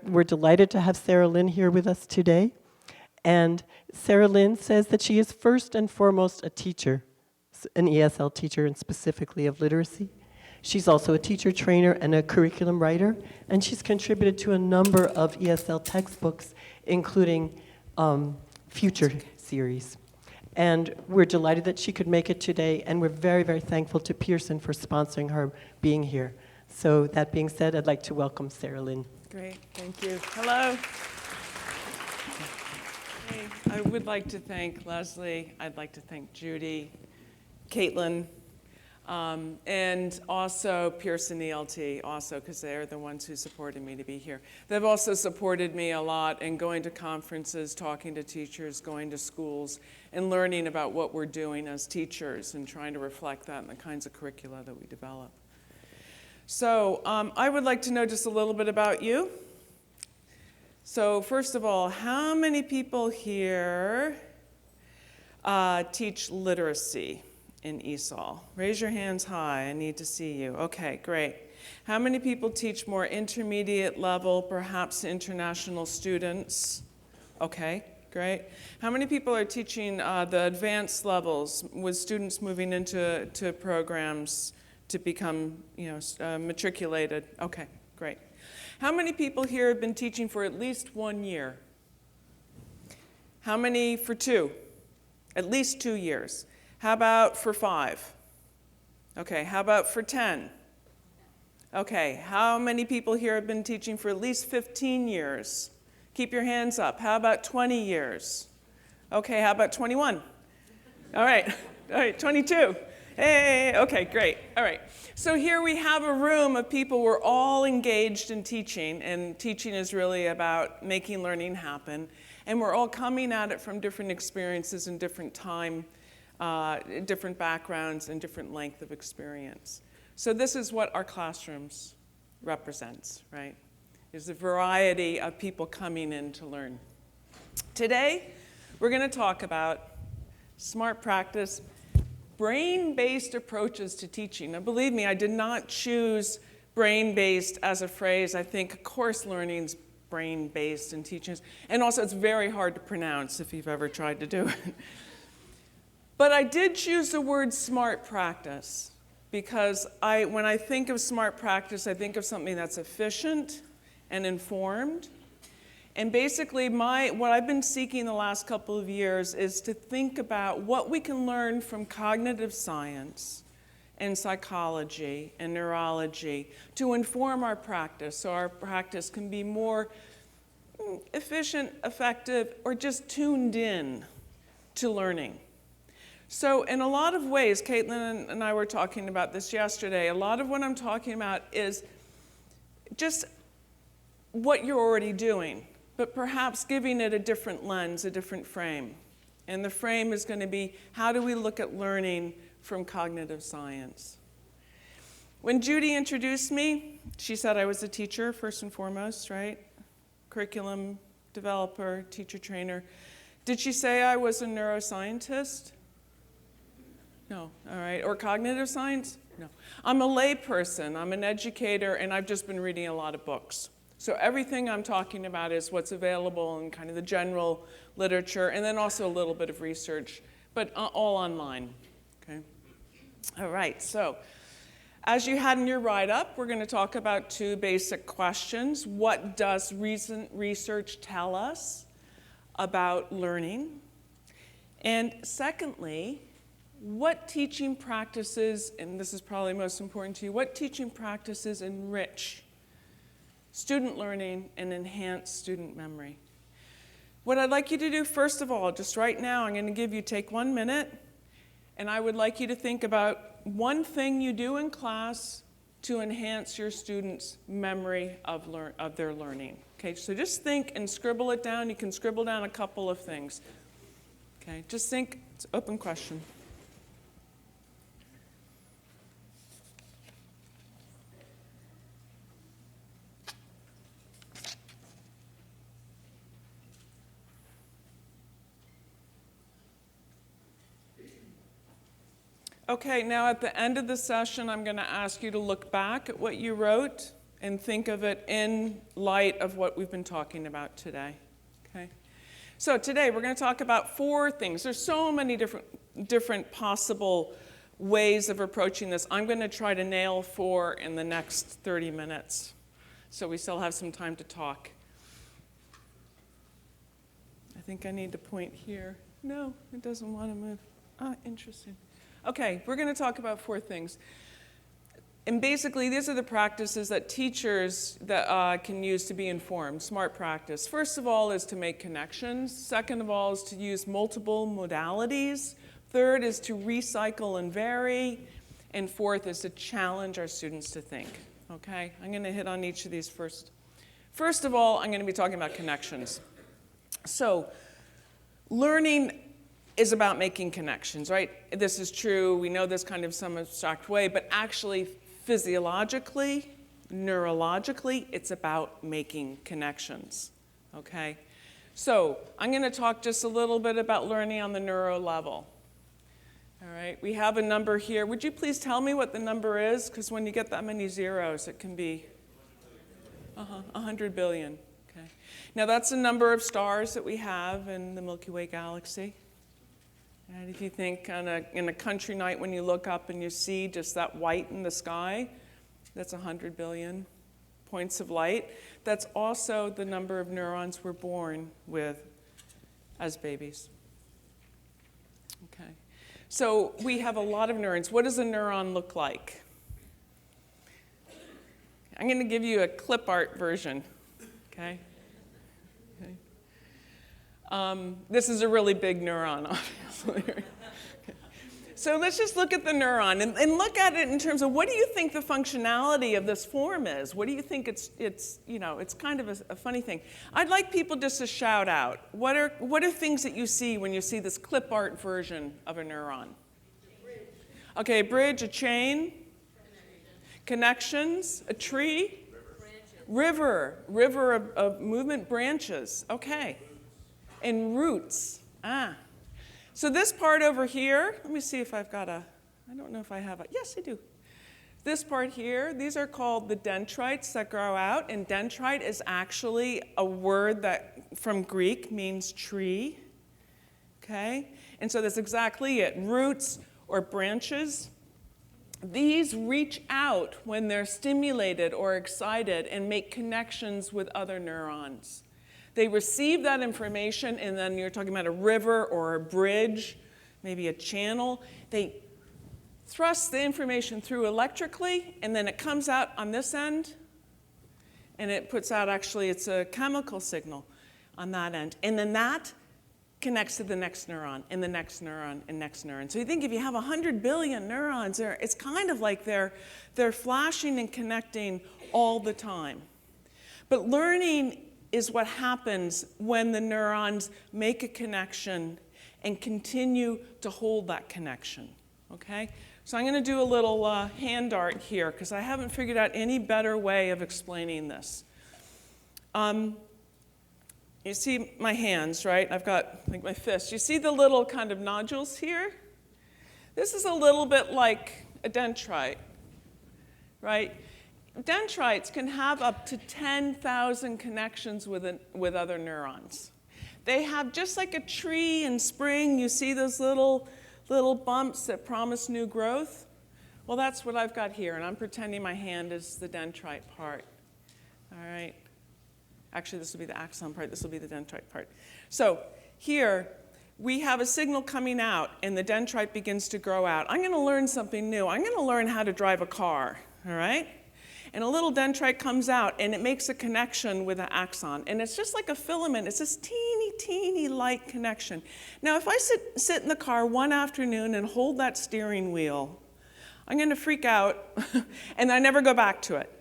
We're delighted to have Sarah Lynn here with us today. And Sarah Lynn says that she is first and foremost a teacher, an ESL teacher, and specifically of literacy. She's also a teacher trainer and a curriculum writer, and she's contributed to a number of ESL textbooks, including future series. And we're delighted that she could make it today, and we're very, very thankful to Pearson for sponsoring her being here. So that being said, I'd like to welcome Sarah Lynn. Great, thank you. Hello. Hey, I would like to thank Leslie. I'd like to thank Judy, Caitlin, and also Pearson ELT, also because they're the ones who supported me to be here. They've also supported me a lot in going to conferences, talking to teachers, going to schools, and learning about what we're doing as teachers and trying to reflect that in the kinds of curricula that we develop. So I would like to know just a little bit about you. So first of all, how many people here teach literacy in ESOL? Raise your hands high. I need to see you. Okay, great. How many people teach more intermediate level, perhaps international students? Okay, great. How many people are teaching the advanced levels with students moving into programs to become, matriculated? Okay, great. How many people here have been teaching for at least 1 year? How many for 2? At least 2 years. How about for 5? Okay, how about for 10? Okay, how many people here have been teaching for at least 15 years? Keep your hands up. How about 20 years? Okay, how about 21? All right, 22. Hey, okay, great. All right. So here we have a room of people. We're all engaged in teaching, and teaching is really about making learning happen. And we're all coming at it from different experiences and different time, different backgrounds, and different length of experience. So this is what our classrooms represents, right? There's a variety of people coming in to learn. Today, we're going to talk about smart practice, brain-based approaches to teaching. Now, believe me, I did not choose brain-based as a phrase. I think course learning's brain-based in teaching. And also, it's very hard to pronounce if you've ever tried to do it. But I did choose the word smart practice because when I think of smart practice, I think of something that's efficient and informed. And basically, what I've been seeking the last couple of years is to think about what we can learn from cognitive science and psychology and neurology to inform our practice so our practice can be more efficient, effective, or just tuned in to learning. So in a lot of ways, Caitlin and I were talking about this yesterday, a lot of what I'm talking about is just what you're already doing, but perhaps giving it a different lens, a different frame. And the frame is going to be, how do we look at learning from cognitive science? When Judy introduced me, she said I was a teacher, first and foremost, right? Curriculum developer, teacher trainer. Did she say I was a neuroscientist? No, all right. Or cognitive science? No. I'm a lay person, I'm an educator, and I've just been reading a lot of books. So everything I'm talking about is what's available in kind of the general literature, and then also a little bit of research, but all online, okay? All right, so as you had in your write-up, we're going to talk about 2 basic questions. What does recent research tell us about learning? And secondly, what teaching practices, and this is probably most important to you, what teaching practices enrich student learning and enhance student memory? What I'd like you to do, first of all, just right now, I'm going to take 1 minute, and I would like you to think about one thing you do in class to enhance your students' memory of their learning. Okay, so just think and scribble it down. You can scribble down a couple of things. Okay, just think. It's an open question. Okay, now at the end of the session, I'm going to ask you to look back at what you wrote and think of it in light of what we've been talking about today. Okay? So today we're going to talk about 4 things. There's so many different possible ways of approaching this. I'm going to try to nail 4 in the next 30 minutes, so we still have some time to talk. I think I need to point here. No, it doesn't want to move. Ah, interesting. Okay, we're going to talk about 4 things. And basically, these are the practices that teachers can use to be informed, smart practice. First of all is to make connections. Second of all is to use multiple modalities. Third is to recycle and vary. And fourth is to challenge our students to think. Okay, I'm going to hit on each of these first. First of all, I'm going to be talking about connections. So, learning is about making connections, right? This is true. We know this kind of some abstract way, but actually, physiologically, neurologically, it's about making connections, okay? So I'm going to talk just a little bit about learning on the neuro level. All right, we have a number here. Would you please tell me what the number is? Because when you get that many zeros, it can be 100 billion. Okay. Now that's the number of stars that we have in the Milky Way galaxy. And if you think in a country night when you look up and you see just that white in the sky, that's 100 billion points of light. That's also the number of neurons we're born with as babies. Okay. So we have a lot of neurons. What does a neuron look like? I'm going to give you a clip art version. Okay. This is a really big neuron, obviously. Okay. So let's just look at the neuron and look at it in terms of what do you think the functionality of this form is? What do you think it's kind of a funny thing. I'd like people just to shout out. What are things that you see when you see this clip art version of a neuron? Okay, a bridge, a chain, connections, a tree, river of movement, branches. Okay. And roots. So this part over here, let me see if I've got I don't know if I have yes, I do. This part here, these are called the dendrites that grow out, and dendrite is actually a word that from Greek means tree, okay? And so that's exactly it, roots or branches. These reach out when they're stimulated or excited and make connections with other neurons. They receive that information, and then you're talking about a river or a bridge, maybe a channel. They thrust the information through electrically, and then it comes out on this end, and it puts out, actually, it's a chemical signal on that end. And then that connects to the next neuron, and the next neuron, and next neuron. So you think if you have 100 billion neurons, it's kind of like they're flashing and connecting all the time. But learning is what happens when the neurons make a connection and continue to hold that connection, okay? So I'm going to do a little hand art here because I haven't figured out any better way of explaining this. You see my hands, right? I've got like my fists. You see the little kind of nodules here? This is a little bit like a dendrite, right? Dendrites can have up to 10,000 connections with other neurons. They have, just like a tree in spring, you see those little bumps that promise new growth? Well, that's what I've got here, and I'm pretending my hand is the dendrite part. All right. Actually, this will be the axon part. This will be the dendrite part. So here, we have a signal coming out, and the dendrite begins to grow out. I'm going to learn something new. I'm going to learn how to drive a car, all right? And a little dendrite comes out, and it makes a connection with an axon. And it's just like a filament. It's this teeny, teeny light connection. Now, if I sit in the car one afternoon and hold that steering wheel, I'm going to freak out, and I never go back to it.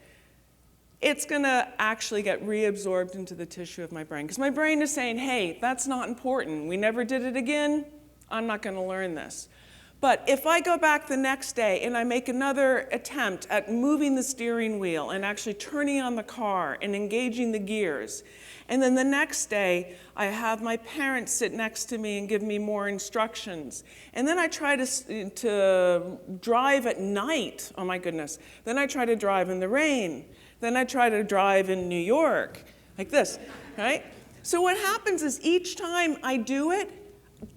It's going to actually get reabsorbed into the tissue of my brain. Because my brain is saying, hey, that's not important. We never did it again. I'm not going to learn this. But if I go back the next day and I make another attempt at moving the steering wheel and actually turning on the car and engaging the gears, and then the next day I have my parents sit next to me and give me more instructions, and then I try to drive at night, oh my goodness, then I try to drive in the rain. Then I try to drive in New York, like this, right? So what happens is each time I do it,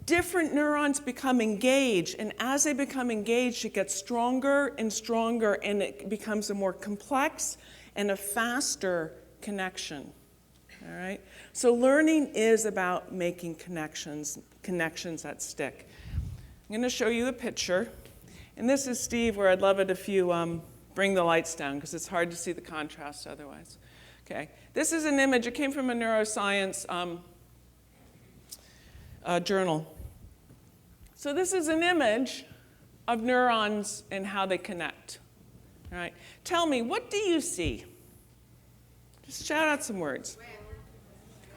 different neurons become engaged, and as they become engaged, it gets stronger and stronger, and it becomes a more complex and a faster connection, all right? So learning is about making connections that stick. I'm going to show you a picture, and this is Steve, where I'd love it if you bring the lights down, because it's hard to see the contrast otherwise. Okay, this is an image. It came from a neuroscience journal. So this is an image of neurons and how they connect. All right, tell me, what do you see? Just shout out some words.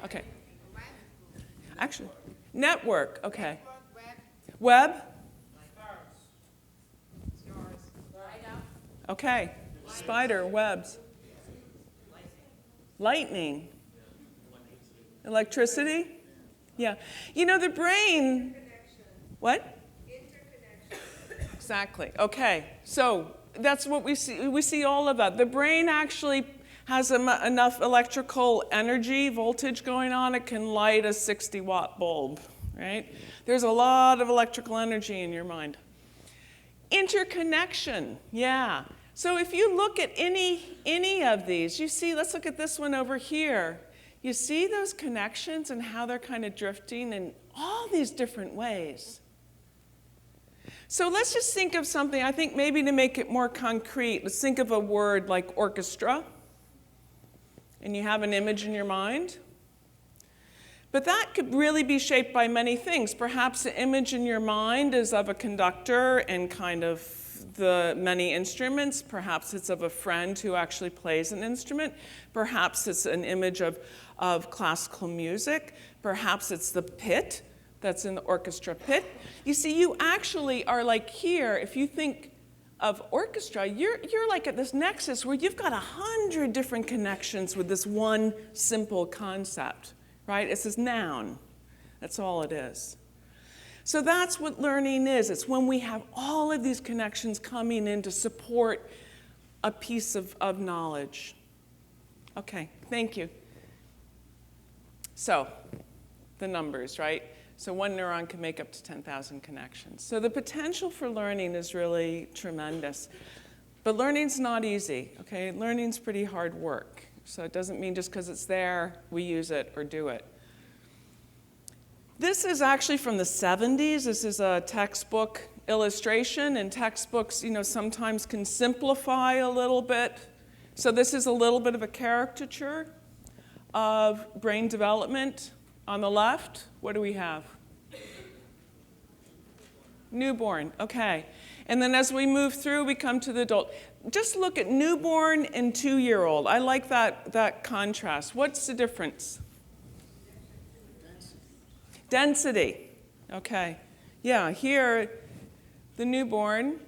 Okay. Actually, network. Okay. Web. Okay. Spider, webs. Lightning. Electricity. Yeah. You know, the brain. What? Exactly. Okay. So that's what we see. We see all of that. The brain actually has enough electrical energy, voltage going on, it can light a 60-watt bulb, right? There's a lot of electrical energy in your mind. Interconnection, yeah. So if you look at any of these, you see, let's look at this one over here. You see those connections and how they're kind of drifting in all these different ways. So let's just think of something, I think maybe to make it more concrete, let's think of a word like orchestra. And you have an image in your mind. But that could really be shaped by many things. Perhaps the image in your mind is of a conductor and kind of the many instruments. Perhaps it's of a friend who actually plays an instrument. Perhaps it's an image of classical music. Perhaps it's the pit that's in the orchestra pit. You see, you actually are like here, if you think of orchestra, you're like at this nexus where you've got 100 different connections with this one simple concept, right? It's this noun. That's all it is. So that's what learning is. It's when we have all of these connections coming in to support a piece of knowledge. Okay, thank you. So, the numbers, right? So one neuron can make up to 10,000 connections. So the potential for learning is really tremendous. But learning's not easy, okay? Learning's pretty hard work. So it doesn't mean just because it's there, we use it or do it. This is actually from the 70s. This is a textbook illustration, and textbooks, sometimes can simplify a little bit. So this is a little bit of a caricature of brain development. On the left, what do we have? Newborn, okay. And then as we move through, we come to the adult. Just look at newborn and 2-year-old. I like that contrast. What's the difference? Density. Okay. Yeah, here, the newborn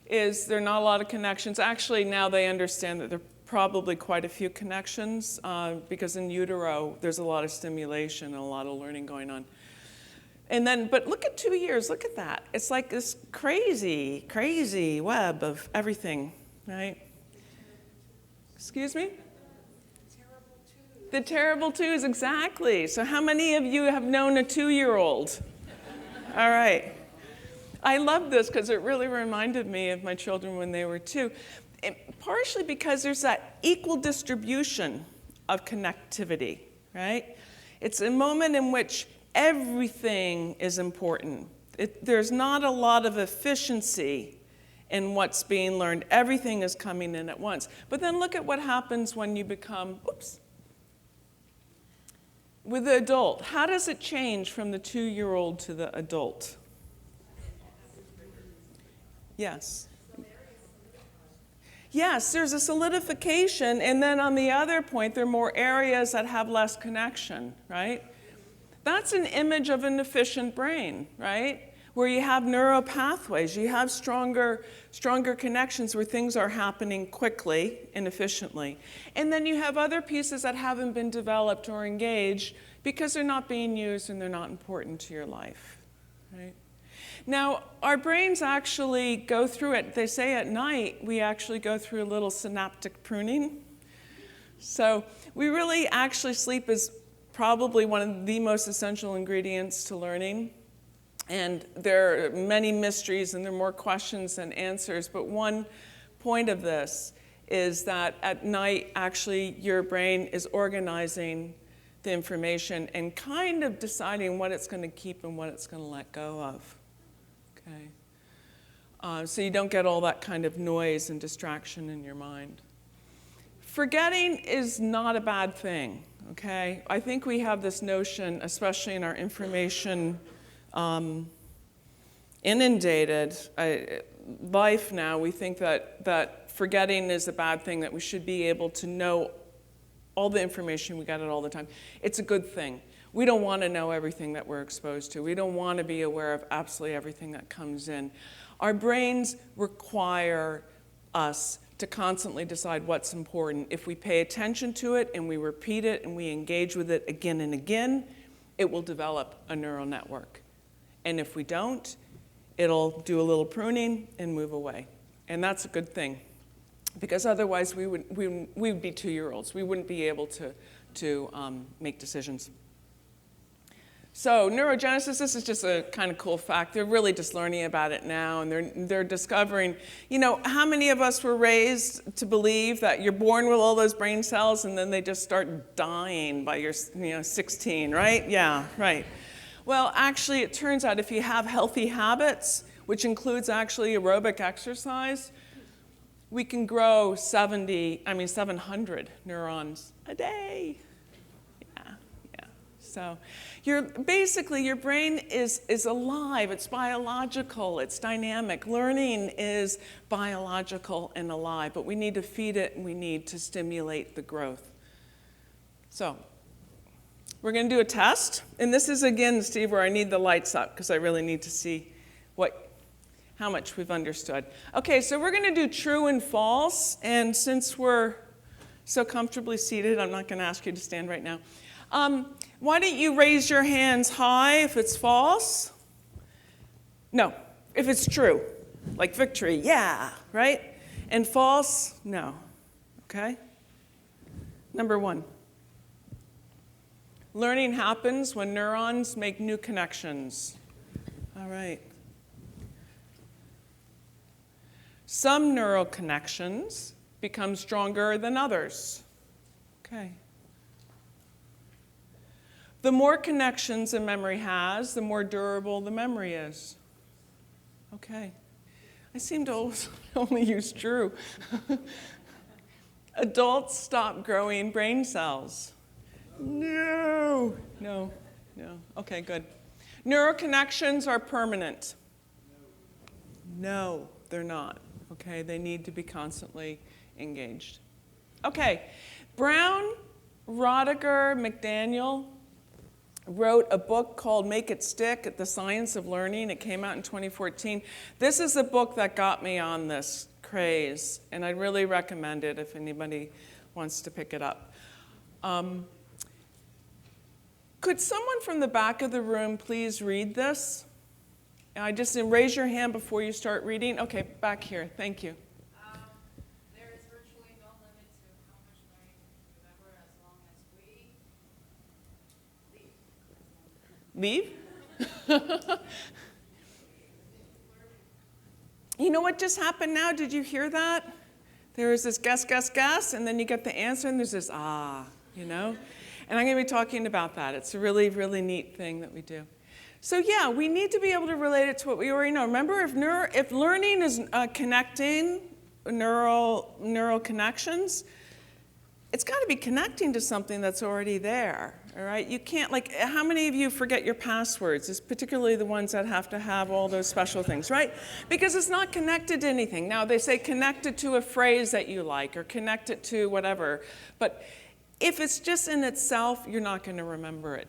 there are not a lot of connections. Actually, now they understand that there are probably quite a few connections because in utero, there's a lot of stimulation and a lot of learning going on. And then, but look at 2 years, look at that. It's like this crazy, crazy web of everything, right? Excuse me? The terrible twos, exactly. So how many of you have known a 2-year-old? All right. I love this because it really reminded me of my children when they were 2. Partially because there's that equal distribution of connectivity, right? It's a moment in which everything is important. There's not a lot of efficiency in what's being learned. Everything is coming in at once. But then look at what happens when you become, with the adult. How does it change from the 2-year-old to the adult? Yes. Yes, there's a solidification, and then on the other point, there are more areas that have less connection, right? That's an image of an efficient brain, right? Where you have neural pathways, you have stronger connections where things are happening quickly and efficiently. And then you have other pieces that haven't been developed or engaged because they're not being used and they're not important to your life, right? Now, our brains actually go through it. They say at night, we actually go through a little synaptic pruning. So we really actually, sleep is probably one of the most essential ingredients to learning. And there are many mysteries and there are more questions than answers. But one point of this is that at night, actually, your brain is organizing the information and kind of deciding what it's going to keep and what it's going to let go of. Okay. So you don't get all that kind of noise and distraction in your mind. Forgetting is not a bad thing, okay? I think we have this notion, especially in our information inundated life now, we think that forgetting is a bad thing, that we should be able to know all the information, we got it all the time. It's a good thing. We don't want to know everything that we're exposed to. We don't want to be aware of absolutely everything that comes in. Our brains require us to constantly decide what's important. If we pay attention to it and we repeat it and we engage with it again and again, it will develop a neural network. And if we don't, it'll do a little pruning and move away. And that's a good thing, because otherwise we would be 2-year-olds. We wouldn't be able to make decisions. So neurogenesis, this is just a kind of cool fact. They're really just learning about it now, and they're discovering, how many of us were raised to believe that you're born with all those brain cells and then they just start dying by your 16, right? Yeah, right. Well, actually, it turns out if you have healthy habits, which includes actually aerobic exercise, we can grow 700 neurons a day. Yeah. So basically your brain is alive. It's biological. It's dynamic. Learning is biological and alive, but we need to feed it and we need to stimulate the growth. So we're going to do a test. And this is, again, Steve, where I need the lights up because I really need to see how much we've understood. Okay, so we're going to do true and false. And since we're so comfortably seated, I'm not going to ask you to stand right now. Why don't you raise your hands high if it's false? No, if it's true. Like victory, yeah, right? And false, no. Okay? Number 1. Learning happens when neurons make new connections. All right. Some neural connections become stronger than others. Okay. The more connections a memory has, the more durable the memory is. Okay. I seem to only use true. Adults stop growing brain cells. No. Okay, good. Neural connections are permanent. No, they're not. Okay, they need to be constantly engaged. Okay, Brown, Roediger, McDaniel wrote a book called Make It Stick, The Science of Learning. It came out in 2014. This is the book that got me on this craze, and I really recommend it if anybody wants to pick it up. Could someone from the back of the room please read this? I just raise your hand before you start reading. Okay, back here. Thank you. There is virtually no limit to how much learning we remember as long as we leave. You know what just happened now? Did you hear that? There is this guess, and then you get the answer, and there's this And I'm going to be talking about that. It's a really, really neat thing that we do. So yeah, we need to be able to relate it to what we already know. Remember, if learning is connecting neural connections, it's got to be connecting to something that's already there. All right, you can't, how many of you forget your passwords? It's particularly the ones that have to have all those special things, right? Because it's not connected to anything. Now they say connected to a phrase that you like or connected to whatever, but if it's just in itself, you're not going to remember it.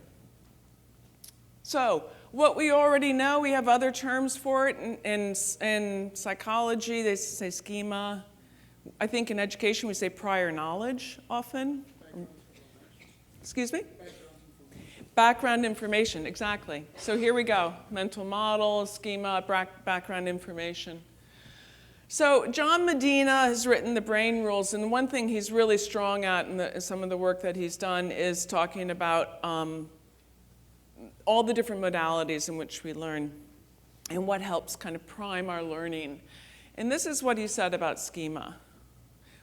So what we already know, we have other terms for it. In psychology, they say schema. I think in education, we say prior knowledge often. Excuse me? Background information, exactly. So here we go. Mental model, schema, background information. So John Medina has written the brain rules, and one thing he's really strong at in some of the work that he's done is talking about all the different modalities in which we learn and what helps kind of prime our learning. And this is what he said about schema.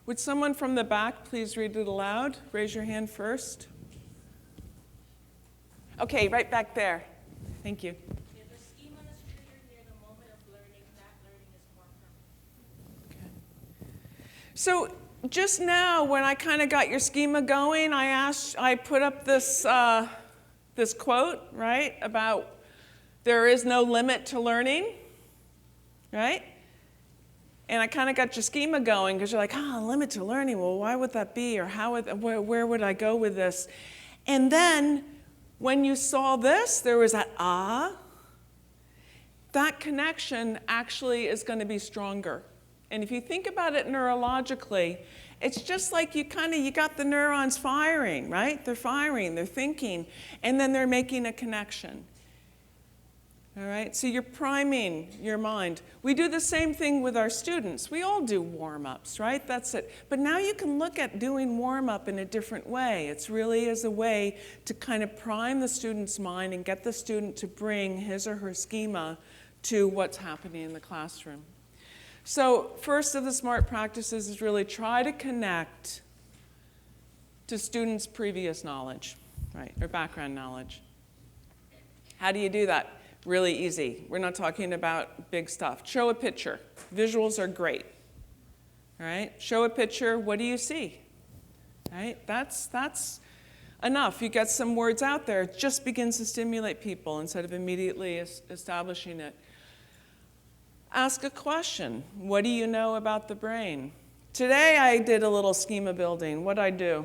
Would someone from the back please read it aloud? Raise your hand first. Okay, right back there. Thank you. If the schema is triggered near the moment of learning, that learning is more permanent. Okay. So just now, when I kind of got your schema going, I put up this, this quote, right, about there is no limit to learning, right? And I kind of got your schema going because you're like, limit to learning. Well, why would that be? Or where would I go with this? And then when you saw this, there was that that connection actually is going to be stronger. And if you think about it neurologically, it's just like you got the neurons firing, right? They're firing, they're thinking, and then they're making a connection. All right, so you're priming your mind. We do the same thing with our students. We all do warm-ups, right? That's it. But now you can look at doing warm-up in a different way. It's really as a way to kind of prime the student's mind and get the student to bring his or her schema to what's happening in the classroom. So first of the SMART practices is really try to connect to students' previous knowledge, right, or background knowledge. How do you do that? Really easy. We're not talking about big stuff. Show a picture. Visuals are great. All right? Show a picture. What do you see? Right? That's enough. You get some words out there. It just begins to stimulate people instead of immediately establishing it. Ask a question. What do you know about the brain? Today I did a little schema building. What'd I do?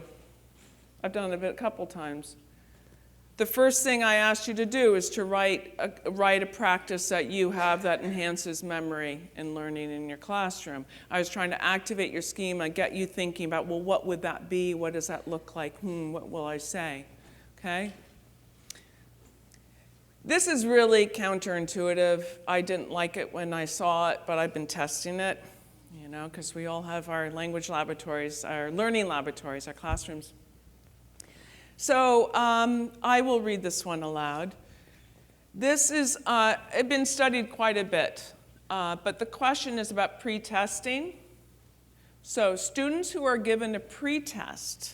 I've done it a couple times. The first thing I asked you to do is to write a practice that you have that enhances memory and learning in your classroom. I was trying to activate your schema, get you thinking about, well, what would that be? What does that look like? What will I say? Okay? This is really counterintuitive. I didn't like it when I saw it, but I've been testing it, you know, because we all have our language laboratories, our learning laboratories, our classrooms. So I will read this one aloud. This is, it's been studied quite a bit, but the question is about pretesting. So students who are given a pretest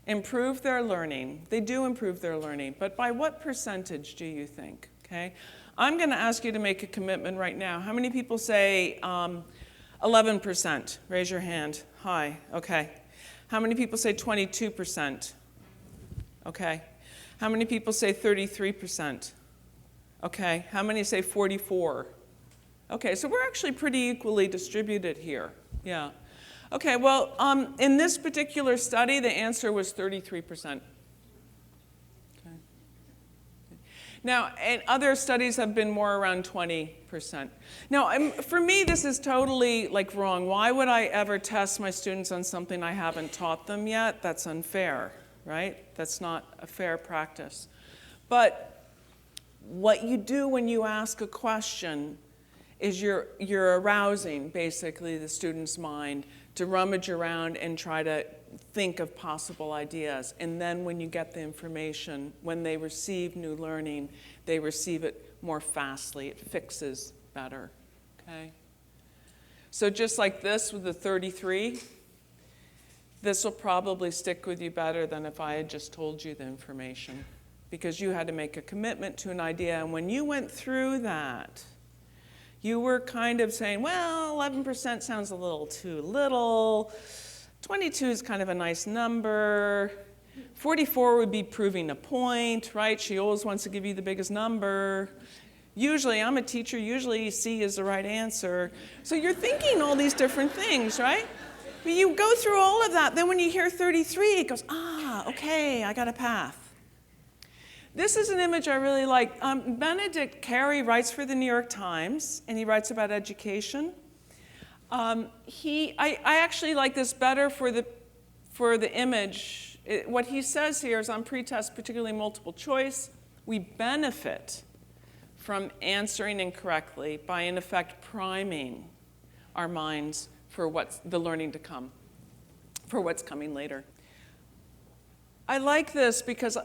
improve their learning. They do improve their learning, but by what percentage do you think? Okay, I'm going to ask you to make a commitment right now. How many people say 11%? Raise your hand. High. Okay. How many people say 22%? Okay. How many people say 33%? Okay. How many say 44%? Okay, so we're actually pretty equally distributed here. Yeah. Okay, well, in this particular study, the answer was 33%. Okay. Now, and other studies have been more around 20%. Now, for me, this is totally like wrong. Why would I ever test my students on something I haven't taught them yet? That's unfair. Right? That's not a fair practice. But what you do when you ask a question is you're arousing, basically, the student's mind to rummage around and try to think of possible ideas. And then when you get the information, when they receive new learning, they receive it more fastly. It fixes better. Okay? So just like this with the 33, this will probably stick with you better than if I had just told you the information, because you had to make a commitment to an idea. And when you went through that, you were kind of saying, well, 11% sounds a little too little. 22 is kind of a nice number. 44 would be proving a point, right? She always wants to give you the biggest number. Usually, I'm a teacher, usually C is the right answer. So you're thinking all these different things, right? But you go through all of that, then when you hear 33, it goes, okay, I got a path. This is an image I really like. Benedict Carey writes for the New York Times, and he writes about education. I actually like this better for the image. What he says here is on pretest, particularly multiple choice, we benefit from answering incorrectly by, in effect, priming our minds for what's the learning to come, for what's coming later. I like this because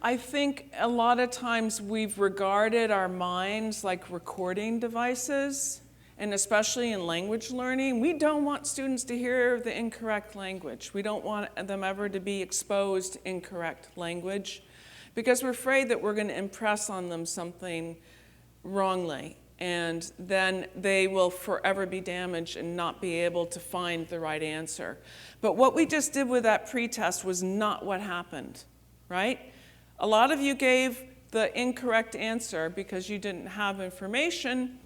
I think a lot of times we've regarded our minds like recording devices, and especially in language learning, we don't want students to hear the incorrect language. We don't want them ever to be exposed to incorrect language because we're afraid that we're going to impress on them something wrongly, and then they will forever be damaged and not be able to find the right answer. But what we just did with that pretest was not what happened, right? A lot of you gave the incorrect answer because you didn't have information,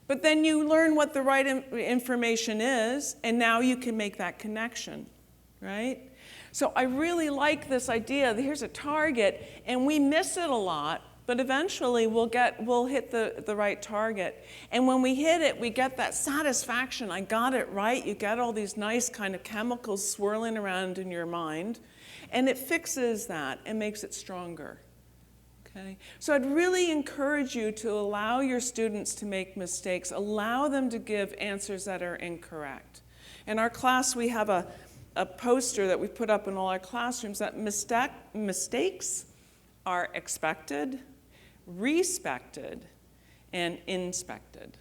but then you learn what the right information is, and now you can make that connection, right? So I really like this idea that here's a target, and we miss it a lot, but eventually we'll hit the right target. And when we hit it, we get that satisfaction. I got it right. You get all these nice kind of chemicals swirling around in your mind, and it fixes that and makes it stronger. Okay? So I'd really encourage you to allow your students to make mistakes. Allow them to give answers that are incorrect. In our class, we have a poster that we put up in all our classrooms that mistakes are expected, respected, and inspected.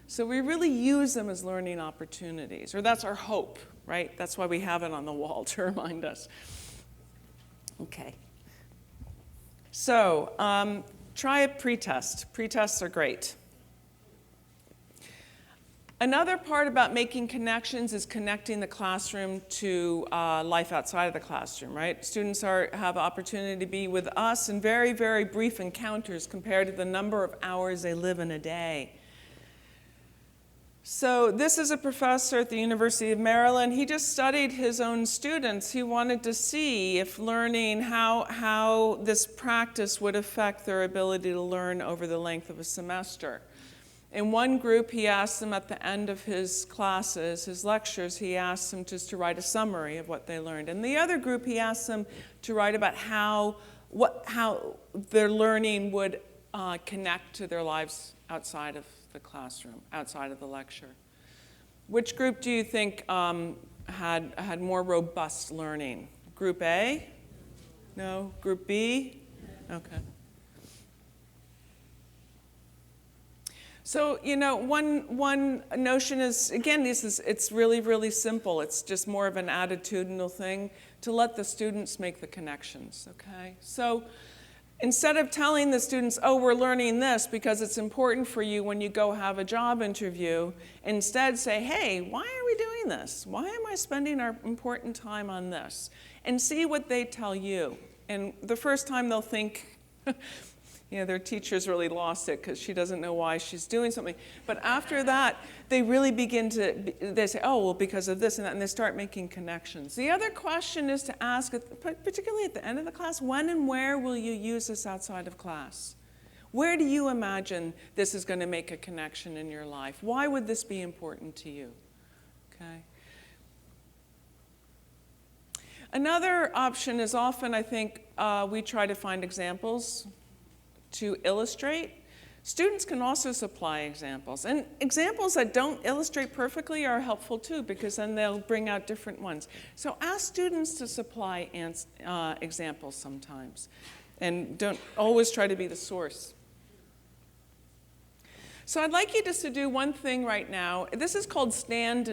So we really use them as learning opportunities, or that's our hope, right? That's why we have it on the wall to remind us. Okay. So try a pretest. Pretests are great. Another part about making connections is connecting the classroom to life outside of the classroom, right? Students have opportunity to be with us in very, very brief encounters compared to the number of hours they live in a day. So this is a professor at the University of Maryland. He just studied his own students. He wanted to see if learning, how this practice would affect their ability to learn over the length of a semester. In one group, he asked them at the end of his classes, his lectures, he asked them just to write a summary of what they learned. In the other group, he asked them to write about how their learning would connect to their lives outside of the classroom, outside of the lecture. Which group do you think had more robust learning? Group A? No? Group B? Okay. So, you know, one notion is, again, it's really, really simple. It's just more of an attitudinal thing to let the students make the connections, okay? So instead of telling the students, oh, we're learning this because it's important for you when you go have a job interview, instead say, hey, why are we doing this? Why am I spending our important time on this? And see what they tell you. And the first time they'll think, you know, their teacher's really lost it because she doesn't know why she's doing something. But after that, they really begin to, they say, oh, well, because of this and that, and they start making connections. The other question is to ask, particularly at the end of the class, when and where will you use this outside of class? Where do you imagine this is going to make a connection in your life? Why would this be important to you? Okay. Another option is often, I think, we try to find examples to illustrate. Students can also supply examples. And examples that don't illustrate perfectly are helpful too, because then they'll bring out different ones. So ask students to supply examples sometimes. And don't always try to be the source. So I'd like you just to do one thing right now. This is called stand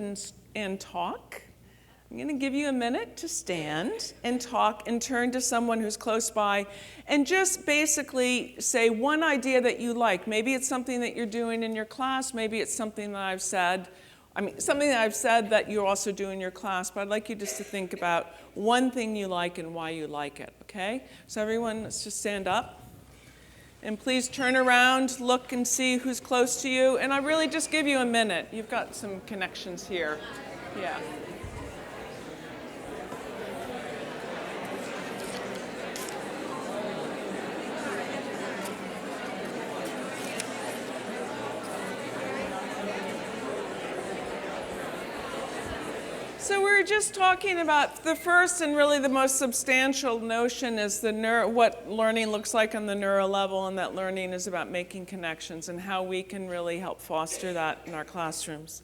and talk. I'm going to give you a minute to stand and talk and turn to someone who's close by and just basically say one idea that you like. Maybe it's something that you're doing in your class. Maybe it's something that I've said. Something that I've said that you also do in your class. But I'd like you just to think about one thing you like and why you like it, okay? So everyone, let's just stand up. And please turn around, look and see who's close to you. And I really just give you a minute. You've got some connections here. Yeah. So we're just talking about the first and really the most substantial notion is what learning looks like on the neuro level, and that learning is about making connections and how we can really help foster that in our classrooms.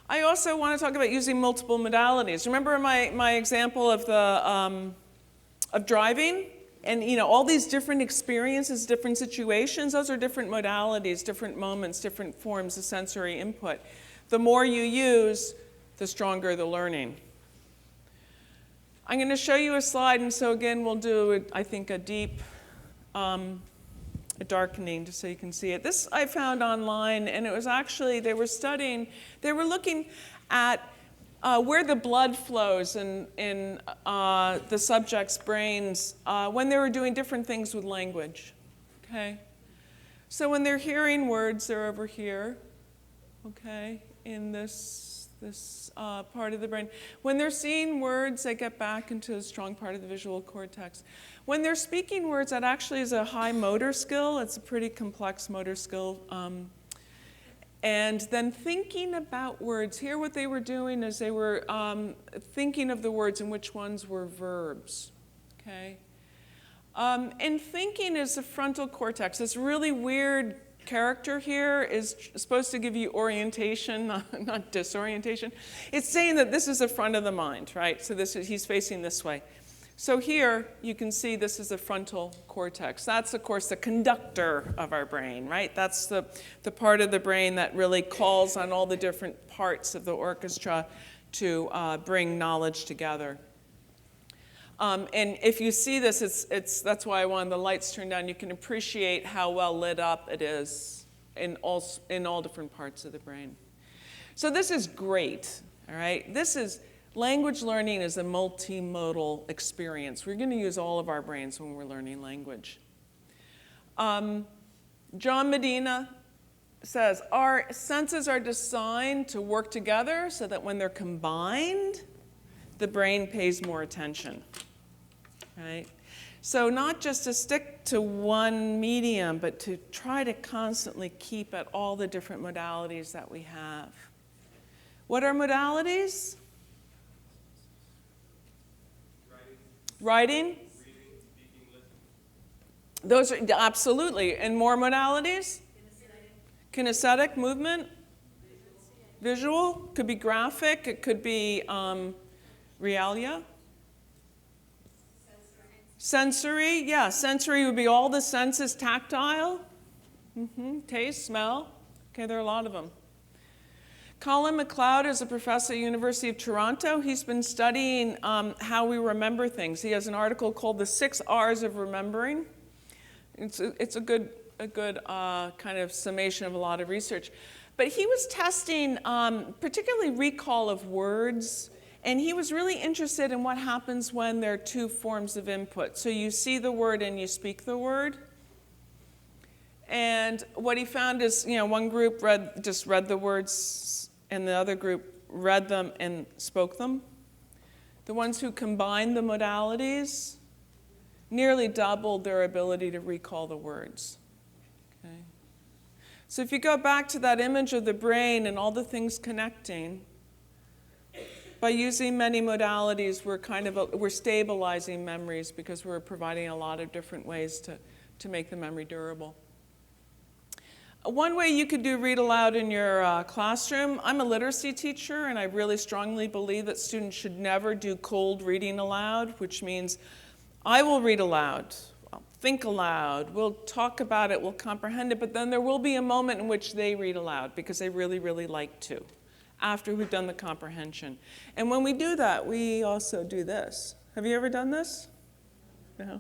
I also want to talk about using multiple modalities. Remember my example of of driving? And all these different experiences, different situations, those are different modalities, different moments, different forms of sensory input. The more you use, the stronger the learning. I'm going to show you a slide, and so again, we'll do, I think, a deep a darkening just so you can see it. This I found online, and it was actually, they were looking at where the blood flows in the subject's brains when they were doing different things with language, okay? So when they're hearing words, they're over here, okay, in this part of the brain. When they're seeing words, they get back into a strong part of the visual cortex. When they're speaking words, that actually is a high motor skill. It's a pretty complex motor skill. And then thinking about words, here what they were doing is they were thinking of the words and which ones were verbs, okay? And thinking is the frontal cortex. This really weird character here is supposed to give you orientation, not disorientation. It's saying that this is the front of the mind, right? So he's facing this way. So here you can see this is the frontal cortex. That's, of course, the conductor of our brain, right? That's the part of the brain that really calls on all the different parts of the orchestra to bring knowledge together. And if you see this, that's why I wanted the lights turned down. You can appreciate how well lit up it is in all different parts of the brain. So this is great, all right? Language learning is a multimodal experience. We're going to use all of our brains when we're learning language. John Medina says, our senses are designed to work together so that when they're combined, the brain pays more attention, right? So not just to stick to one medium, but to try to constantly keep at all the different modalities that we have. What are modalities? Writing? Reading, speaking, listening. Those are absolutely. And more modalities? Kinesthetic movement. Visual. Could be graphic. It could be realia. Sensory. Yeah, sensory would be all the senses. Tactile. Taste, smell. Okay, there are a lot of them. Colin MacLeod is a professor at the University of Toronto. He's been studying how we remember things. He has an article called The 6 R's of Remembering. It's a good kind of summation of a lot of research. But he was testing particularly recall of words, and he was really interested in what happens when there are two forms of input. So you see the word and you speak the word. And what he found is, one group just read the words, and the other group read them and spoke them. The ones who combined the modalities nearly doubled their ability to recall the words. Okay? So if you go back to that image of the brain and all the things connecting, by using many modalities, we're stabilizing memories because we're providing a lot of different ways to make the memory durable. One way you could do read aloud in your classroom, I'm a literacy teacher, and I really strongly believe that students should never do cold reading aloud, which means I will read aloud, I'll think aloud, we'll talk about it, we'll comprehend it, but then there will be a moment in which they read aloud because they really, really like to, after we've done the comprehension. And when we do that, we also do this. Have you ever done this? No?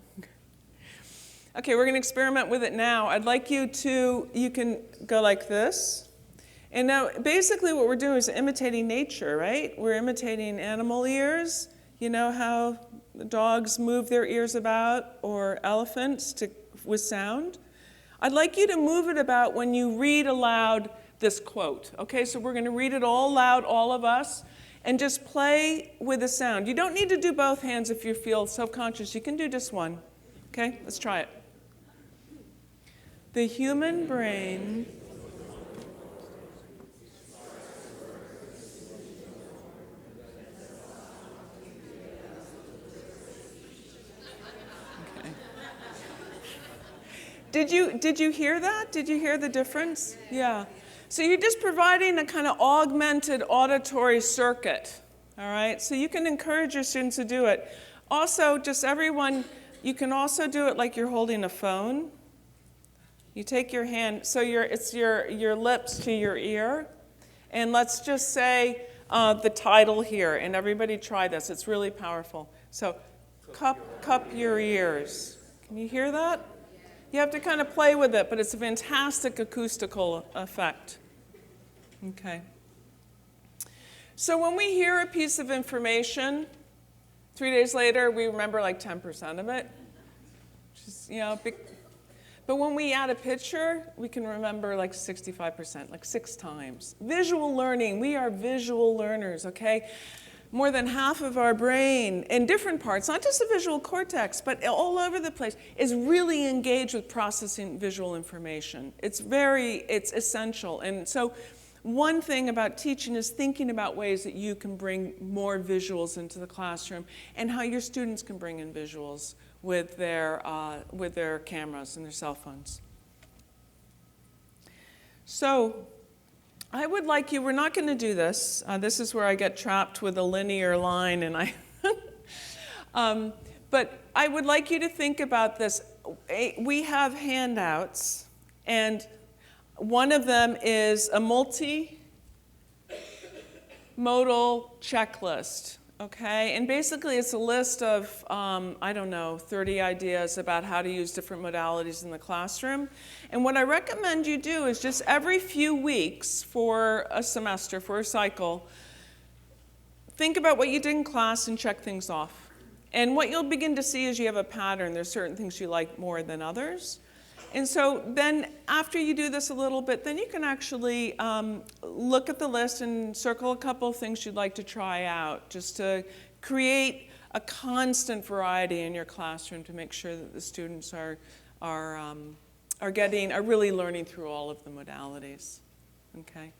Okay, we're going to experiment with it now. I'd like you can go like this. And now, basically what we're doing is imitating nature, right? We're imitating animal ears. You know how the dogs move their ears about, or elephants with sound? I'd like you to move it about when you read aloud this quote. Okay, so we're going to read it all loud, all of us, and just play with the sound. You don't need to do both hands if you feel self-conscious. You can do just one. Okay, let's try it. The human brain Did you hear that? Did you hear the difference? Yeah. So you're just providing a kind of augmented auditory circuit, all right? So you can encourage your students to do it. Also, just everyone, you can also do it like you're holding a phone. You take your hand, so it's your lips to your ear, and let's just say the title here, and everybody try this. It's really powerful. So cup your ears. Can you hear that? You have to kind of play with it, but it's a fantastic acoustical effect. Okay. So when we hear a piece of information, 3 days later, we remember like 10% of it. Which is, but when we add a picture, we can remember like 65%, like 6 times. Visual learning, we are visual learners, okay? More than half of our brain, in different parts, not just the visual cortex, but all over the place, is really engaged with processing visual information. It's essential. And so one thing about teaching is thinking about ways that you can bring more visuals into the classroom and how your students can bring in visuals with their cameras and their cell phones. So I would like you, we're not going to do this. This is where I get trapped with a linear line, and but I would like you to think about this. We have handouts, and one of them is a multimodal checklist. Okay, and basically it's a list of, 30 ideas about how to use different modalities in the classroom. And what I recommend you do is just every few weeks for a semester, for a cycle, think about what you did in class and check things off. And what you'll begin to see is you have a pattern. There's certain things you like more than others. And so then after you do this a little bit, then you can actually look at the list and circle a couple of things you'd like to try out, just to create a constant variety in your classroom to make sure that the students are really learning through all of the modalities. Okay.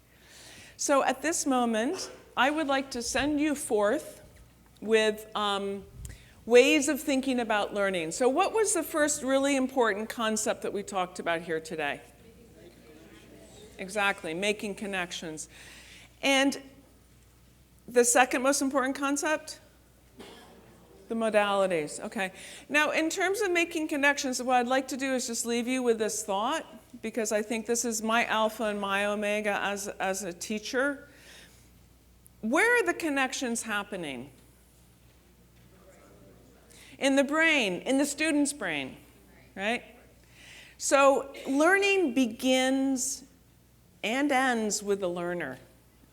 So at this moment, I would like to send you forth with ways of thinking about learning. So what was the first really important concept that we talked about here today? Exactly, making connections. And the second most important concept? The modalities, okay. Now, in terms of making connections, what I'd like to do is just leave you with this thought, because I think this is my alpha and my omega as a teacher. Where are the connections happening? In the brain, in the student's brain, right? So learning begins and ends with the learner,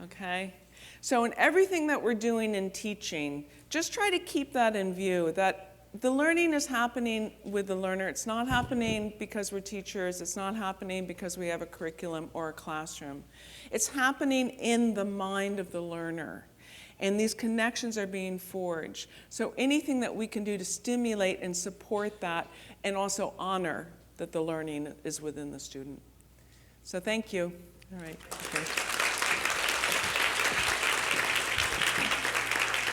okay? So in everything that we're doing in teaching, just try to keep that in view, that the learning is happening with the learner. It's not happening because we're teachers. It's not happening because we have a curriculum or a classroom. It's happening in the mind of the learner. And these connections are being forged. So anything that we can do to stimulate and support that, and also honor that the learning is within the student. So thank you. All right. Okay.